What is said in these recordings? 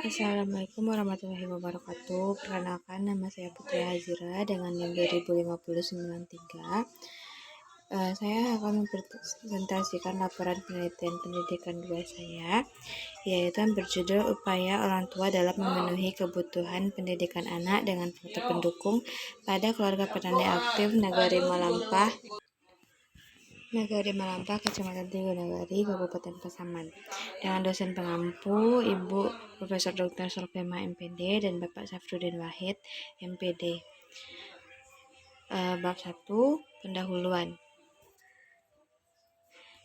Assalamualaikum warahmatullahi wabarakatuh. Perkenalkan, nama saya Putri Hazira dengan NIM 205093. Saya akan mempresentasikan laporan penelitian pendidikan 2 saya, yaitu yang berjudul Upaya Orang Tua dalam Memenuhi Kebutuhan Pendidikan Anak dengan Faktor Pendukung pada Keluarga Petani Aktif Nagari Malampah, Kecamatan Tigonagari, Kabupaten Pasaman, dengan dosen pengampu Ibu Profesor Dr. Solvema MPD dan Bapak Safrudin Wahid MPD. Bab 1, pendahuluan.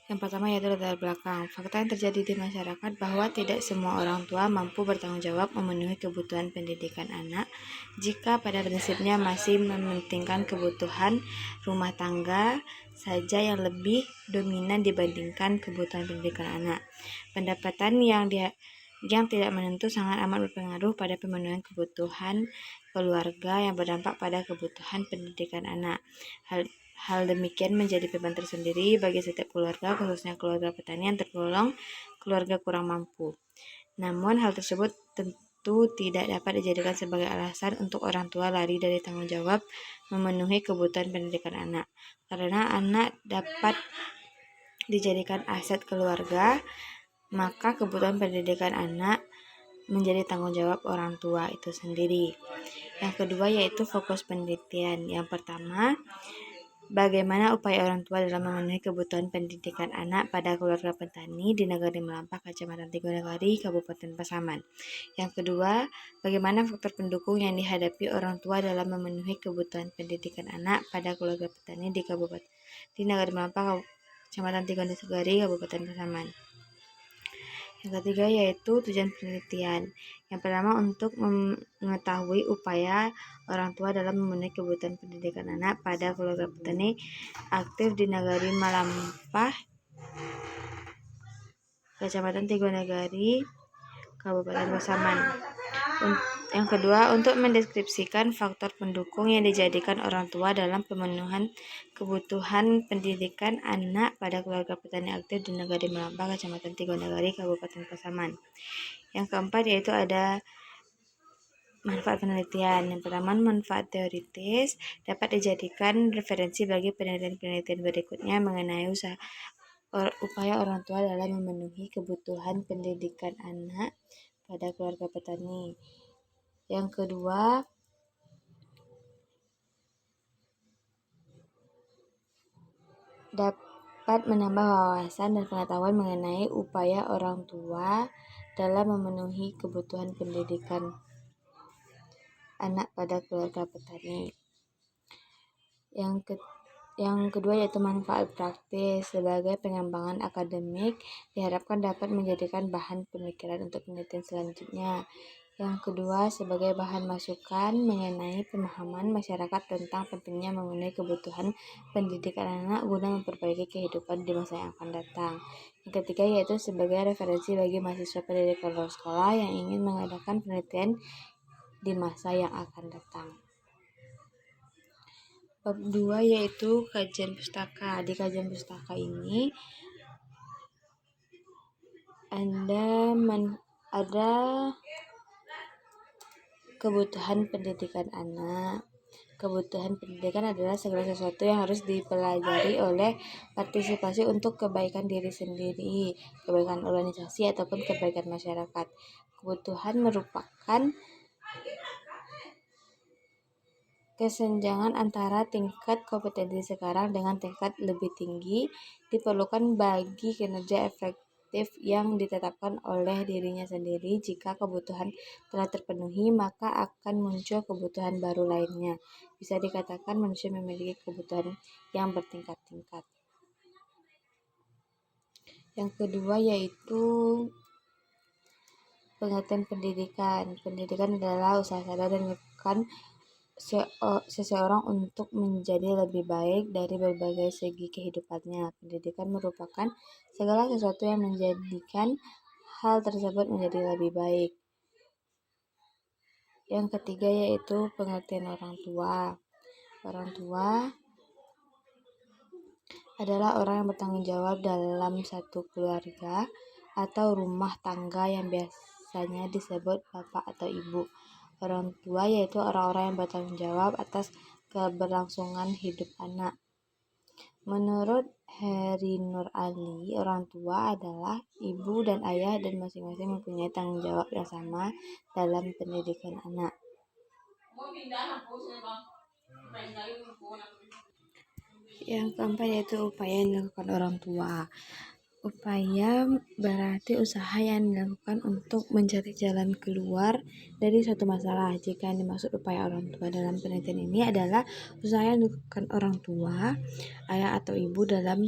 Yang pertama yaitu latar belakang. Fakta yang terjadi di masyarakat bahwa tidak semua orang tua mampu bertanggung jawab memenuhi kebutuhan pendidikan anak jika pada prinsipnya masih mementingkan kebutuhan rumah tangga saja yang lebih dominan dibandingkan kebutuhan pendidikan anak. Pendapatan yang tidak menentu sangat amat berpengaruh pada pemenuhan kebutuhan keluarga yang berdampak pada kebutuhan pendidikan anak. Hal demikian menjadi beban tersendiri bagi setiap keluarga, khususnya keluarga petani yang tergolong keluarga kurang mampu. Namun, hal tersebut tentu tidak dapat dijadikan sebagai alasan untuk orang tua lari dari tanggung jawab memenuhi kebutuhan pendidikan anak. Karena anak dapat dijadikan aset keluarga, maka kebutuhan pendidikan anak menjadi tanggung jawab orang tua itu sendiri. Yang kedua yaitu fokus penelitian. Yang pertama, bagaimana upaya orang tua dalam memenuhi kebutuhan pendidikan anak pada keluarga petani di Nagari Melampah, Kecamatan Tigonagari, Kabupaten Pasaman. Yang kedua, bagaimana faktor pendukung yang dihadapi orang tua dalam memenuhi kebutuhan pendidikan anak pada keluarga petani di Nagari Melampah, Kecamatan Tigonagari, Kabupaten Pasaman. Yang ketiga yaitu tujuan penelitian. Yang pertama untuk mengetahui upaya orang tua dalam memenuhi kebutuhan pendidikan anak pada keluarga petani aktif di Nagari Malampah, Kecamatan Tigonagari, Kabupaten Pasaman. Yang kedua, untuk mendeskripsikan faktor pendukung yang dijadikan orang tua dalam pemenuhan kebutuhan pendidikan anak pada keluarga petani aktif di Nagari Melampah, Kecamatan Tigonagari, Kabupaten Pasaman. Yang keempat yaitu ada manfaat penelitian. Yang pertama, manfaat teoritis dapat dijadikan referensi bagi penelitian-penelitian berikutnya mengenai upaya orang tua dalam memenuhi kebutuhan pendidikan anak pada keluarga petani. Yang kedua, dapat menambah wawasan dan pengetahuan mengenai upaya orang tua dalam memenuhi kebutuhan pendidikan anak pada keluarga petani. Yang kedua yaitu manfaat praktis. Sebagai pengembangan akademik diharapkan dapat menjadikan bahan pemikiran untuk penelitian selanjutnya. Yang kedua, sebagai bahan masukan mengenai pemahaman masyarakat tentang pentingnya memenuhi kebutuhan pendidikan anak guna memperbaiki kehidupan di masa yang akan datang. Yang ketiga yaitu sebagai referensi bagi mahasiswa pendidik luar sekolah yang ingin mengadakan penelitian di masa yang akan datang. Bab 2 yaitu kajian pustaka. Di kajian pustaka ini ada kebutuhan pendidikan anak. Kebutuhan pendidikan adalah segala sesuatu yang harus dipelajari oleh partisipasi untuk kebaikan diri sendiri, kebaikan organisasi, ataupun kebaikan masyarakat. Kebutuhan merupakan kesenjangan antara tingkat kompetensi sekarang dengan tingkat lebih tinggi diperlukan bagi kinerja efektif yang ditetapkan oleh dirinya sendiri. Jika kebutuhan telah terpenuhi, maka akan muncul kebutuhan baru lainnya. Bisa dikatakan manusia memiliki kebutuhan yang bertingkat-tingkat. Yang kedua yaitu pengertian pendidikan. Pendidikan adalah usaha sadar dan melakukan seseorang untuk menjadi lebih baik dari berbagai segi kehidupannya. Pendidikan merupakan segala sesuatu yang menjadikan hal tersebut menjadi lebih baik. Yang ketiga yaitu pengertian orang tua. Orang tua adalah orang yang bertanggung jawab dalam satu keluarga atau rumah tangga yang biasa biasanya disebut bapak atau ibu. Orang tua yaitu orang-orang yang bertanggung jawab atas keberlangsungan hidup anak. Menurut Heri Nur Ali, orang tua adalah ibu dan ayah dan masing-masing mempunyai tanggung jawab yang sama dalam pendidikan anak. Yang keempat yaitu upaya yang dilakukan orang tua. Upaya berarti usaha yang dilakukan untuk mencari jalan keluar dari suatu masalah. Jika yang dimaksud upaya orang tua dalam penelitian ini adalah usaha yang dilakukan orang tua, ayah atau ibu dalam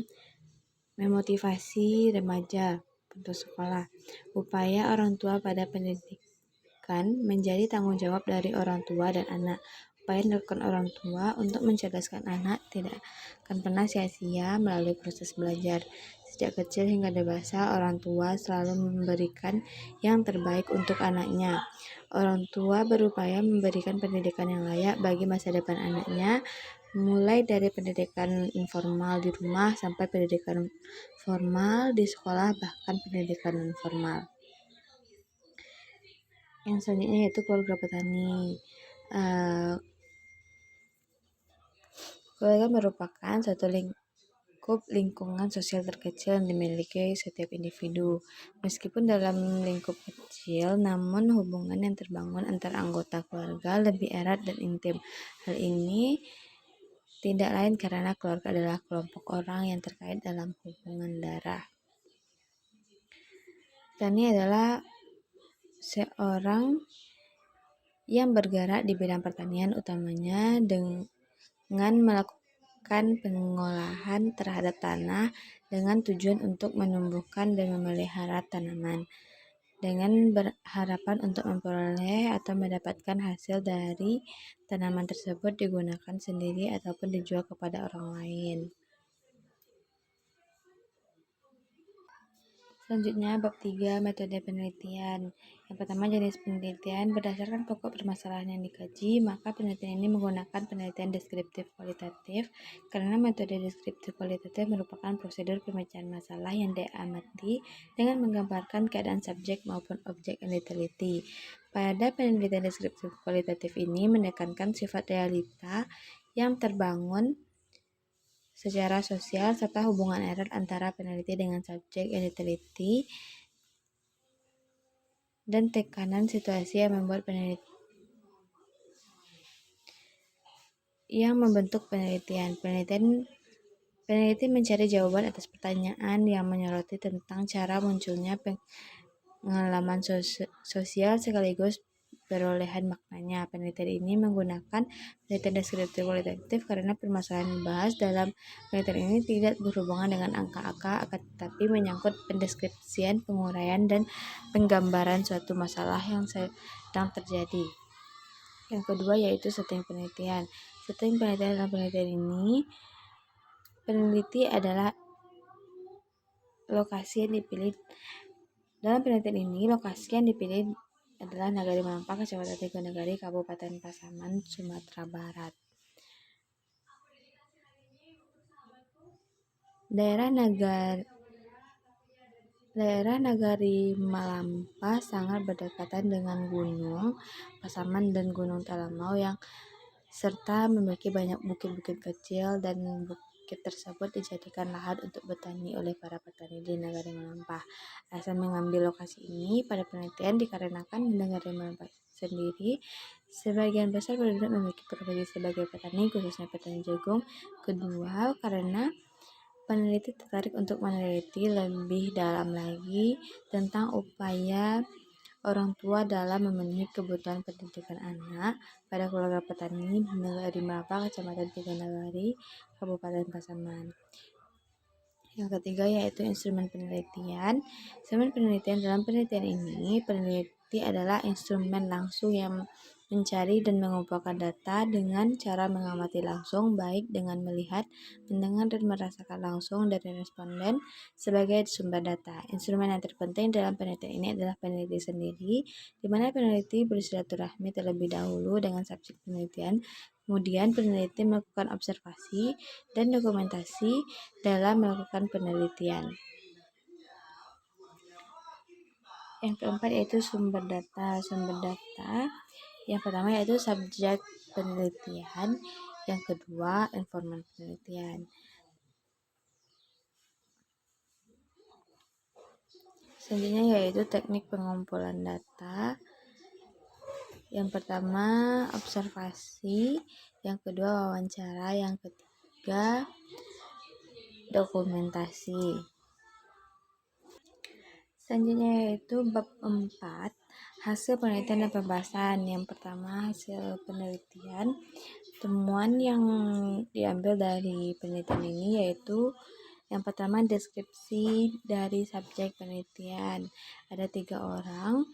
memotivasi remaja untuk sekolah. Upaya orang tua pada pendidikan menjadi tanggung jawab dari orang tua dan anak. Upaya yang dilakukan orang tua untuk mencerdaskan anak tidak akan pernah sia-sia melalui proses belajar. Sejak kecil hingga dewasa, orang tua selalu memberikan yang terbaik untuk anaknya. Orang tua berupaya memberikan pendidikan yang layak bagi masa depan anaknya, mulai dari pendidikan informal di rumah sampai pendidikan formal di sekolah, bahkan pendidikan non formal. Yang selanjutnya yaitu keluarga petani. Keluarga merupakan suatu lingkungan sosial terkecil yang dimiliki setiap individu. Meskipun dalam lingkup kecil, namun hubungan yang terbangun antar anggota keluarga lebih erat dan intim. Hal ini tidak lain karena keluarga adalah kelompok orang yang terkait dalam hubungan darah. Petani adalah seorang yang bergerak di bidang pertanian, utamanya dengan melakukan pengolahan terhadap tanah dengan tujuan untuk menumbuhkan dan memelihara tanaman, dengan berharapan untuk memperoleh atau mendapatkan hasil dari tanaman tersebut digunakan sendiri ataupun dijual kepada orang lain. Selanjutnya, bab 3, metode penelitian. Yang pertama, jenis penelitian. Berdasarkan pokok permasalahan yang dikaji, maka penelitian ini menggunakan penelitian deskriptif kualitatif, karena metode deskriptif kualitatif merupakan prosedur pemecahan masalah yang diamati dengan menggambarkan keadaan subjek maupun objek yang diteliti. Pada penelitian deskriptif kualitatif ini menekankan sifat realita yang terbangun secara sosial serta hubungan erat antara peneliti dengan subjek yang diteliti dan tekanan situasi yang membentuk penelitian. Peneliti mencari jawaban atas pertanyaan yang menyoroti tentang cara munculnya pengalaman sosial sekaligus perolehan maknanya. Penelitian ini menggunakan penelitian deskriptif kualitatif karena permasalahan yang dibahas dalam penelitian ini tidak berhubungan dengan angka-angka, tetapi menyangkut pendeskripsian, penguraian, dan penggambaran suatu masalah yang sedang terjadi. Yang kedua yaitu setting penelitian. Setting penelitian dalam penelitian ini, peneliti adalah lokasi yang dipilih. Dalam penelitian ini, lokasi yang dipilih adalah Nagari Malampah, Kecamatan Tigonagari, Kabupaten Pasaman, Sumatera Barat. Daerah Nagari Malampah sangat berdekatan dengan Gunung Pasaman dan Gunung Talamau yang serta memiliki banyak bukit-bukit kecil, dan bukit tersebut dijadikan lahan untuk bertani oleh para petani di Nagari Malampah. Alasan mengambil lokasi ini pada penelitian dikarenakan di Nagari Malampah sendiri sebagian besar penduduk memiliki profesi sebagai petani, khususnya petani jagung. Kedua, karena peneliti tertarik untuk meneliti lebih dalam lagi tentang upaya orang tua dalam memenuhi kebutuhan pendidikan anak pada keluarga petani di Nagari Malampah, Kecamatan Tigonagari, Kabupaten Pasaman. Yang ketiga yaitu instrumen penelitian. Instrumen penelitian dalam penelitian ini, peneliti adalah instrumen langsung yang mencari dan mengumpulkan data dengan cara mengamati langsung, baik dengan melihat, mendengar, dan merasakan langsung dari responden sebagai sumber data. Instrumen yang terpenting dalam penelitian ini adalah peneliti sendiri, di mana peneliti bersilaturahmi terlebih dahulu dengan subjek penelitian. Kemudian peneliti melakukan observasi dan dokumentasi dalam melakukan penelitian. Yang keempat yaitu sumber data. Sumber data yang pertama yaitu subjek penelitian, yang kedua informan penelitian. Selanjutnya yaitu teknik pengumpulan data. Yang pertama observasi, yang kedua wawancara, yang ketiga dokumentasi. Selanjutnya yaitu bab 4, hasil penelitian dan pembahasan. Yang pertama hasil penelitian. Temuan yang diambil dari penelitian ini yaitu yang pertama deskripsi dari subjek penelitian. Ada 3 orang.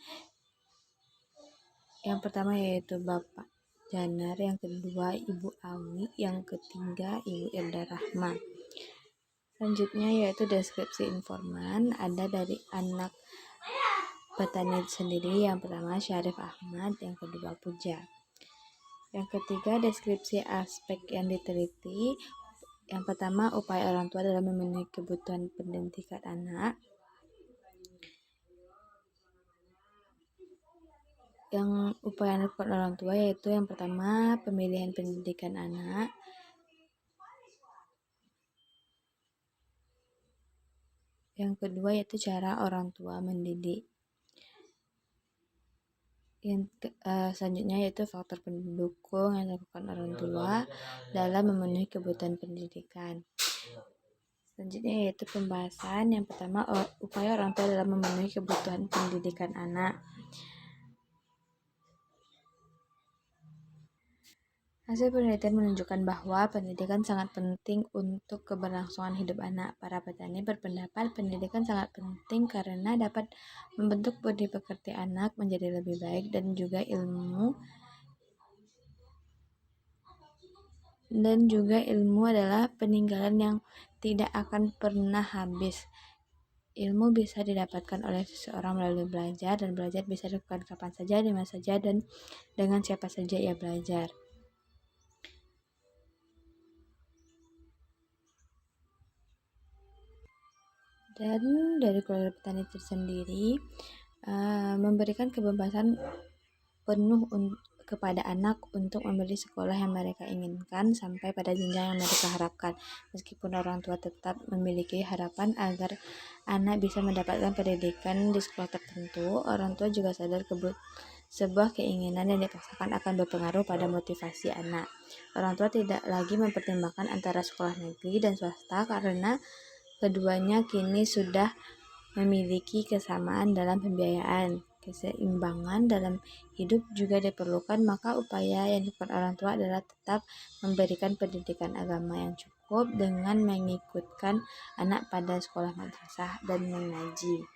Yang pertama yaitu Bapak Janar, yang kedua Ibu Awi, yang ketiga Ibu Irda Rahma. Selanjutnya yaitu deskripsi informan, ada dari anak petani sendiri. Yang pertama Syarif Ahmad, yang kedua Puja. Yang ketiga deskripsi aspek yang diteliti. Yang pertama upaya orang tua dalam memenuhi kebutuhan pendidikan anak. Yang upaya yang dilakukan orang tua yaitu yang pertama pemilihan pendidikan anak. Yang kedua yaitu cara orang tua mendidik. Yang selanjutnya yaitu faktor pendukung yang dilakukan orang tua dalam memenuhi kebutuhan pendidikan. Selanjutnya yaitu pembahasan. Yang pertama upaya orang tua dalam memenuhi kebutuhan pendidikan anak. Hasil penelitian menunjukkan bahwa pendidikan sangat penting untuk keberlangsungan hidup anak. Para petani berpendapat pendidikan sangat penting karena dapat membentuk budi pekerti anak menjadi lebih baik, dan juga ilmu adalah peninggalan yang tidak akan pernah habis. Ilmu bisa didapatkan oleh seseorang melalui belajar, dan belajar bisa dilakukan kapan saja, di mana saja, dan dengan siapa saja ia belajar. Dan dari keluarga petani tersendiri memberikan kebebasan penuh kepada anak untuk membeli sekolah yang mereka inginkan sampai pada jenjang yang mereka harapkan. Meskipun orang tua tetap memiliki harapan agar anak bisa mendapatkan pendidikan di sekolah tertentu, orang tua juga sadar sebuah keinginan yang dipaksakan akan berpengaruh pada motivasi anak. Orang tua tidak lagi mempertimbangkan antara sekolah negeri dan swasta karena keduanya kini sudah memiliki kesamaan dalam pembiayaan. Keseimbangan dalam hidup juga diperlukan, maka upaya yang dilakukan orang tua adalah tetap memberikan pendidikan agama yang cukup dengan mengikutkan anak pada sekolah madrasah dan mengaji.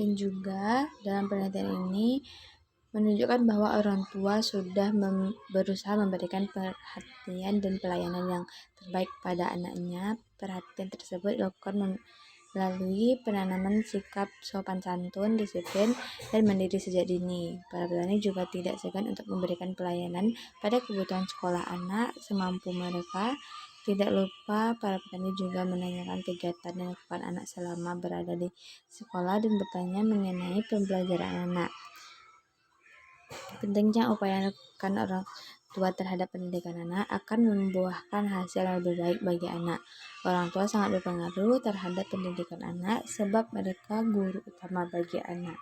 Dan juga dalam penelitian ini menunjukkan bahwa orang tua sudah berusaha memberikan perhatian dan pelayanan yang terbaik pada anaknya. Perhatian tersebut dilakukan melalui penanaman sikap sopan santun, disiplin, dan mandiri sejak dini. Para petani juga tidak segan untuk memberikan pelayanan pada kebutuhan sekolah anak semampu mereka. Tidak lupa para petani juga menanyakan kegiatan yang dilakukan anak selama berada di sekolah dan bertanya mengenai pembelajaran anak. Pentingnya upaya yang dilakukan orang tua terhadap pendidikan anak akan membuahkan hasil yang lebih baik bagi anak. Orang tua sangat berpengaruh terhadap pendidikan anak sebab mereka guru utama bagi anak.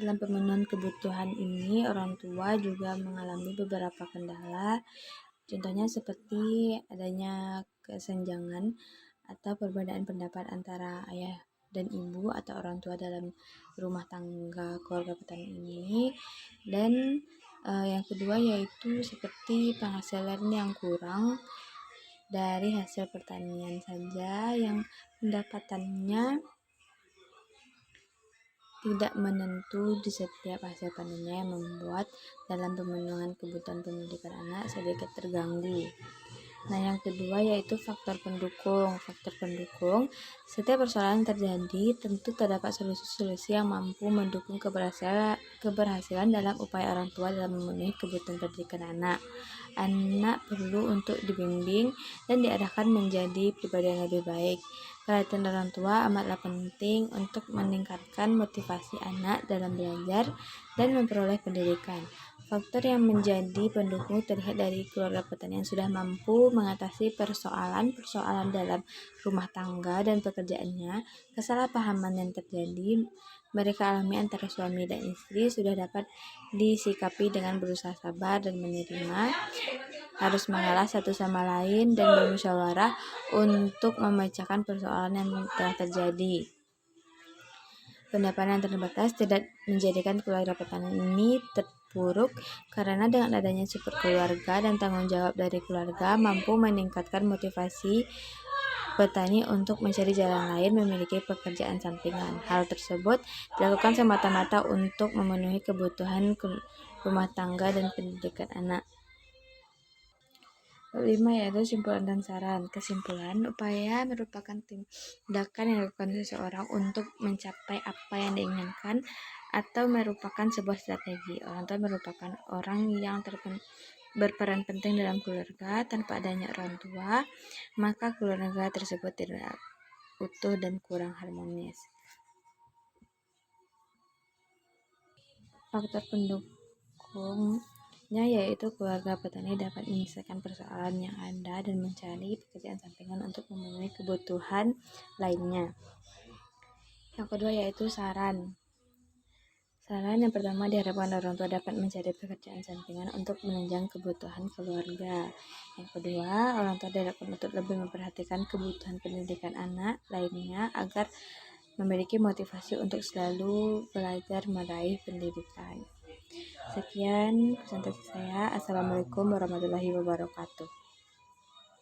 Dalam pemenuhan kebutuhan ini, orang tua juga mengalami beberapa kendala. Contohnya seperti adanya kesenjangan atau perbedaan pendapat antara ayah dan ibu atau orang tua dalam rumah tangga keluarga petani ini. Dan yang kedua yaitu seperti penghasilan yang kurang dari hasil pertanian saja, yang pendapatannya tidak menentu di setiap hasil panennya, yang membuat dalam pemenuhan kebutuhan pendidikan anak sedikit terganggu. Nah, yang kedua yaitu faktor pendukung. Faktor pendukung, setiap persoalan terjadi tentu terdapat solusi-solusi yang mampu mendukung keberhasilan dalam upaya orang tua dalam memenuhi kebutuhan pendidikan anak. Anak perlu untuk dibimbing dan diarahkan menjadi pribadi yang lebih baik. Perhatian orang tua amatlah penting untuk meningkatkan motivasi anak dalam belajar dan memperoleh pendidikan. Faktor yang menjadi pendukung terlihat dari keluarga petani yang sudah mampu mengatasi persoalan-persoalan dalam rumah tangga dan pekerjaannya. Kesalahpahaman yang terjadi mereka alami antara suami dan istri sudah dapat disikapi dengan berusaha sabar dan menerima, harus mengalah satu sama lain dan bermusyawarah untuk memecahkan persoalan yang telah terjadi. Pendapatan yang terbatas tidak menjadikan keluarga petani terpuruk, karena dengan adanya support keluarga dan tanggung jawab dari keluarga mampu meningkatkan motivasi petani untuk mencari jalan lain memiliki pekerjaan sampingan. Hal tersebut dilakukan semata-mata untuk memenuhi kebutuhan rumah tangga dan pendidikan anak. 5 yaitu simpulan dan saran. Kesimpulan, upaya merupakan tindakan yang dilakukan seseorang untuk mencapai apa yang diinginkan atau merupakan sebuah strategi. Orang tua merupakan orang yang berperan penting dalam keluarga. Tanpa adanya orang tua, maka keluarga tersebut tidak utuh dan kurang harmonis. Faktor pendukungnya yaitu keluarga petani dapat menyelesaikan persoalan yang ada dan mencari pekerjaan sampingan untuk memenuhi kebutuhan lainnya. Yang kedua yaitu saran. Saran yang pertama diharapkan orang tua dapat mencari pekerjaan sampingan untuk menunjang kebutuhan keluarga. Yang kedua, orang tua diharapkan untuk lebih memperhatikan kebutuhan pendidikan anak lainnya agar memiliki motivasi untuk selalu belajar meraih pendidikan. Sekian presentasi saya. Assalamualaikum warahmatullahi wabarakatuh.